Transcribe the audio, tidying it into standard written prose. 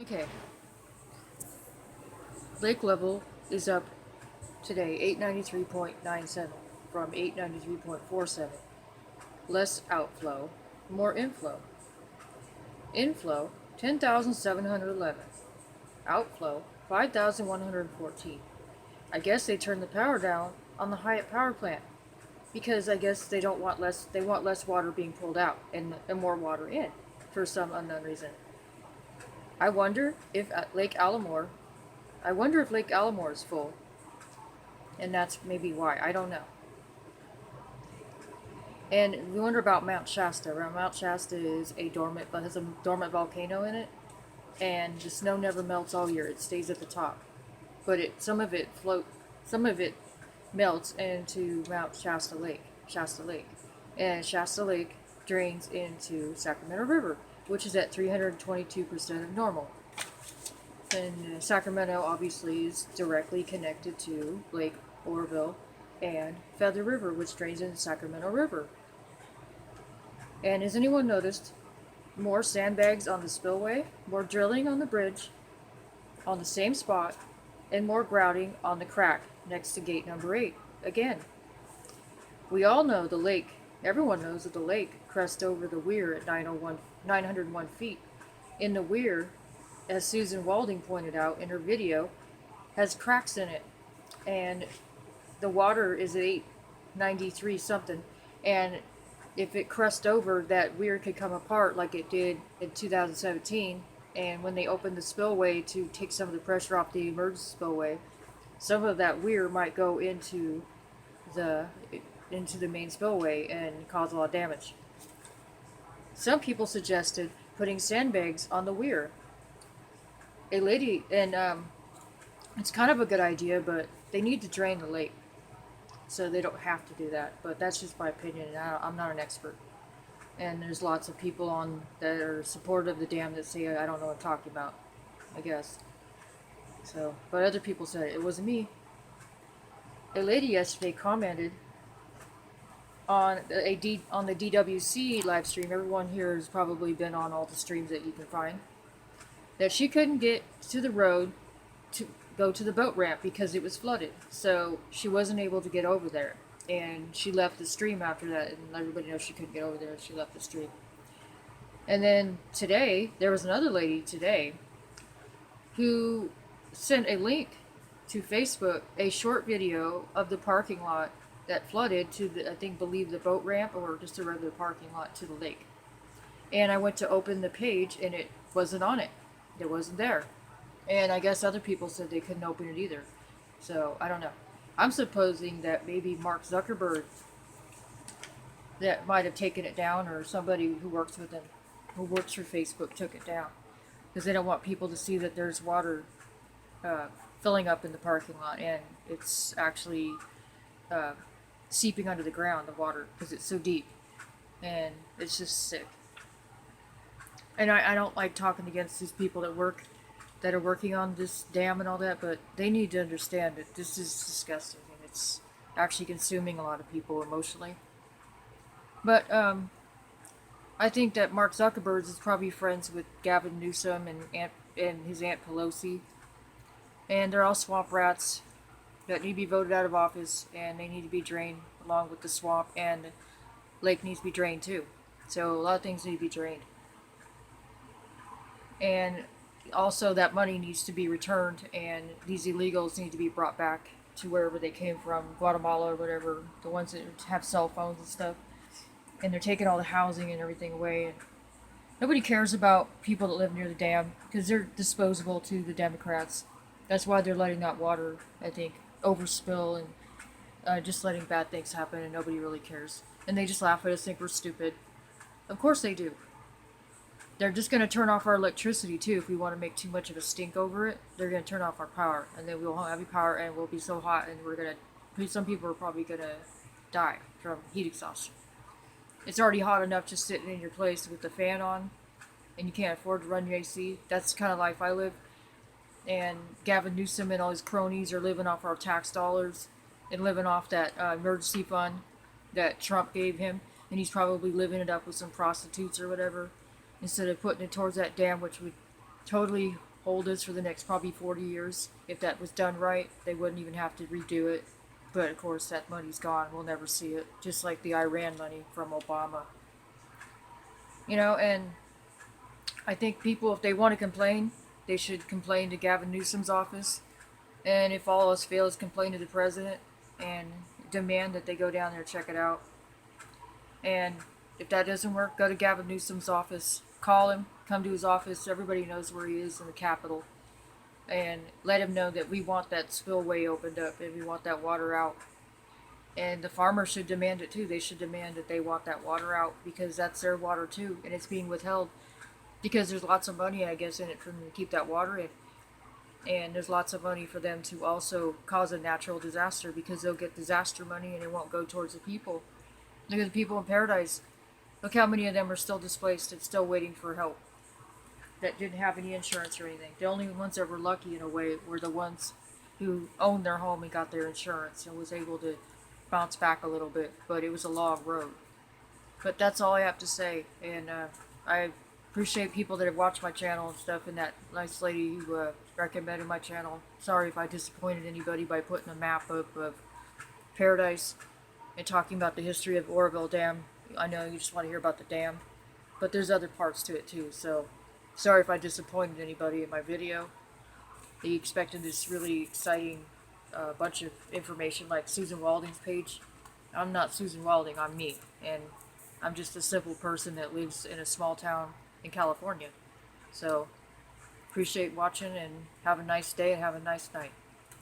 Okay, lake level is up today 893.97 from 893.47. Less outflow, more inflow. Inflow 10,711. Outflow 5,114. I guess they turned the power down on the Hyatt power plant because I guess they want less water being pulled out and more water in for some unknown reason. I wonder if at Lake Alamore I wonder if Lake Alamore is full, and that's maybe why. I don't know. And we wonder about Mount Shasta. Mount Shasta is has a dormant volcano in it, and the snow never melts all year. It stays at the top, but some of it melts into Mount Shasta Lake, and Shasta Lake drains into Sacramento River, which is at 322% of normal. And Sacramento obviously is directly connected to Lake Oroville and Feather River, which drains into Sacramento River. And has anyone noticed more sandbags on the spillway, more drilling on the bridge on the same spot, and more grouting on the crack next to gate number 8? Again, we all know the lake, everyone knows that the lake crests over the weir at 901 feet. In the weir, as Susan Walding pointed out in her video, has cracks in it, and the water is at 893 something, and if it crust over, that weir could come apart like it did in 2017. And when they opened the spillway to take some of the pressure off the emergency spillway, some of that weir might go the into the main spillway and cause a lot of damage. Some people suggested putting sandbags on the weir. A lady, and it's kind of a good idea, but they need to drain the lake, so they don't have to do that. But that's just my opinion, and I'm not an expert. And there's lots of people on that are supportive of the dam that say I don't know what I'm talking about, I guess. So, but other people said it wasn't me. A lady yesterday commented on on the DWC live stream. Everyone here has probably been on all the streams that you can find. That she couldn't get to the road to go to the boat ramp because it was flooded. So she wasn't able to get over there. And she left the stream after that, and everybody knows she couldn't get over there, and she left the stream. And then today, there was another lady today who sent a link to Facebook, a short video of the parking lot that flooded to believe the boat ramp or just a regular parking lot to the lake. And I went to open the page, and it wasn't on it. It wasn't there. And I guess other people said they couldn't open it either. So, I don't know. I'm supposing that maybe Mark Zuckerberg that might have taken it down, or somebody who works with him, who works for Facebook, took it down. Because they don't want people to see that there's water filling up in the parking lot, and it's actually seeping under the ground, the water, because it's so deep. And it's just sick. And I don't like talking against these people that are working on this dam and all that, but they need to understand that this is disgusting, and it's actually consuming a lot of people emotionally. But I think that Mark Zuckerberg is probably friends with Gavin Newsom and his Aunt Pelosi, and they're all swamp rats that need to be voted out of office, and they need to be drained along with the swamp, and the lake needs to be drained too. So a lot of things need to be drained. And also that money needs to be returned, and these illegals need to be brought back to wherever they came from, Guatemala or whatever, the ones that have cell phones and stuff. And they're taking all the housing and everything away, and nobody cares about people that live near the dam because they're disposable to the Democrats. That's why they're letting that water, I think, overspill and just letting bad things happen, and nobody really cares. And they just laugh at us, think we're stupid. Of course they do. They're just going to turn off our electricity too if we want to make too much of a stink over it. They're going to turn off our power, and then we won't have any power, and we'll be so hot, and some people are probably going to die from heat exhaustion. It's already hot enough just sitting in your place with the fan on, and you can't afford to run your AC. That's the kind of life I live. And Gavin Newsom and all his cronies are living off our tax dollars and living off that emergency fund that Trump gave him, and he's probably living it up with some prostitutes or whatever, instead of putting it towards that dam, which would totally hold us for the next probably 40 years. If that was done right, they wouldn't even have to redo it. But of course, that money's gone. We'll never see it. Just like the Iran money from Obama. And I think people, if they want to complain, they should complain to Gavin Newsom's office. And if all else fails, complain to the president and demand that they go down there and check it out. And if that doesn't work, go to Gavin Newsom's office. Call him. Come to his office. Everybody knows where he is in the Capitol. And let him know that we want that spillway opened up and we want that water out. And the farmers should demand it too. They should demand that they want that water out because that's their water too, and it's being withheld because there's lots of money, I guess, in it for them to keep that water in. And there's lots of money for them to also cause a natural disaster because they'll get disaster money and it won't go towards the people. Look at the people in Paradise. Look how many of them are still displaced and still waiting for help that didn't have any insurance or anything. The only ones that were lucky in a way were the ones who owned their home and got their insurance and was able to bounce back a little bit, but it was a long road. But that's all I have to say, and I appreciate people that have watched my channel and stuff, and that nice lady who recommended my channel. Sorry if I disappointed anybody by putting a map up of Paradise and talking about the history of Oroville Dam. I know you just want to hear about the dam, but there's other parts to it too, so sorry if I disappointed anybody in my video. They expected this really exciting bunch of information like Susan Walding's page. I'm not Susan Walding, I'm me, and I'm just a simple person that lives in a small town in California. So, appreciate watching and have a nice day and have a nice night.